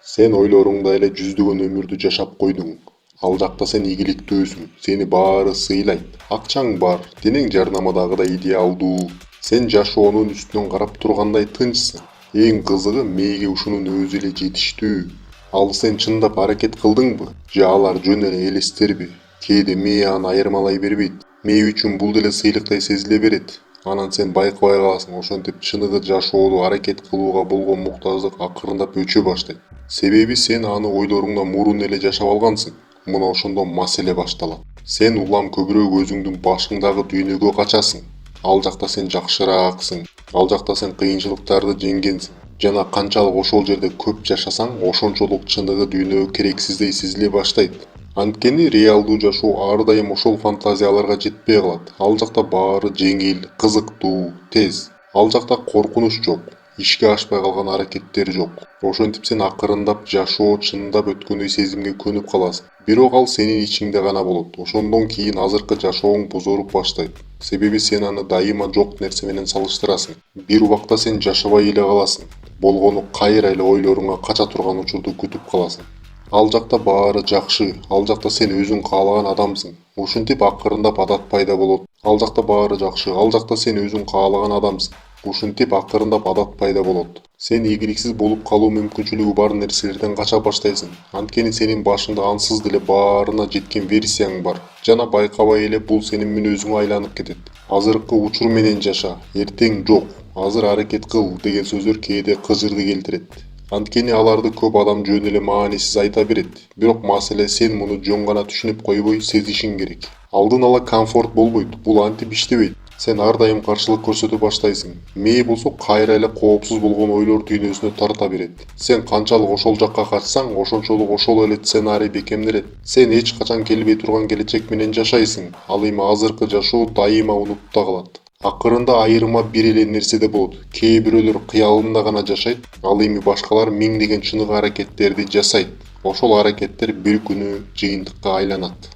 Sen ойлоруңдай эле жүздөгөн өмүрдү жашап койдуң. Ал жакта сен ийгиликтүүсүң, сени баары сыйлайт. Акчаң бар, денең жарнамадагыдай идеалдуу. Сен жашоонун үстүнөн карап тургандай тынчсың. Эң кызыгы мээге ушунун өзү эле жетиштүү. Ал сен чындап аракет кылдыңбы? Же алар жөн эле элестерби? Кээде мээ аны айырмалай бербейт. Мээ үчүн бул деле сыйлыктай сезиле берет. Анан сен байкабай каласың, ошентип чыныгы жашоодо аракет кылууга болгон муктаждык акырындап өчө баштайт. Себеби сен аны ойлоруңдан мурун эле жашап алгансың. Мына ошондо маселе башталат. Сен улам көбүрөөк өзүңдүн башыңдагы дүйнөгө качасың. Ал жакта сен жакшырааксың. Ал жакта сен кыйынчылыктарды жеңгенсиң. Жана канчалык ошол жерде көп жашасаң, ошончолук чыныгы дүйнө керексиздей сезиле баштайт. Анткени реалдуу жашоо ар дайым ошол фантазияларга жетпей калат. Ал жакта баары жеңил, кызыктуу, тез. Ал жакта коркунуч жок. Ишке ашпай калган аракеттер жок. Ошентип сен акырындап жашоо чындап өткөндөй сезимге көнүп каласың. Бирок ал сенин ичиңде гана болот. Ошондон кийин азыркы жашооң бузоруп баштайт. Себеби сен аны дайыма жок нерсе менен салыштырасың. Бир убакта сен жашабай эле каласың. Болгону кайра эле ойлоруңа кача турган учурду күтүп каласың. Ал жакта баары жакшы, ал жакта сен өзүң каалаган адамсың. Ушинтип акырындап адат пайда болот. Ал жакта баары жакшы, ал жакта сен өзүң каалаган адамсың. Ушинтип акырындап адат пайда болот. Сен ийгиликсиз болуп калуу мүмкүнчүлүгү бар нерселерден кача баштайсың. Анткени сенин башыңда ансыз деле баарына жеткен версияң бар. Жана байкабай эле бул сенин мүнөзүңө айланып кетет. Азыркы учур менен жаша, эртең жок, азыр аракет кыл деген сөздөр кээде кыжырды келтирет. Анткени аларды көп адам жөн эле маанисиз айта берет. Бирок маселе сен муну жөн гана түшүнүп койбой сезишиң керек. Алдын ала комфорт болбойт, бул антип иштебейт. Сен ар дайым каршылык көрсөтө баштайсың. Мээ болсо кайра эле коопсуз болгон ойлор дүйнөсүнө тарта берет. Сен канчалык ошол жакка качсаң, ошончолук ошол эле сценарий бекемделет. Сен эч качан келбей турган келечек менен жашайсың. Ал эми азыркы жашоо дайыма унутта калат. Акырында айырма бир эле нерседе болот. Кээ бирөөлөр кыялында гана жашайт, ал эми башкалар миңдеген чыныгы аракеттерди жасайт. Ошол аракеттер бир күнү жыйынтыкка айланат.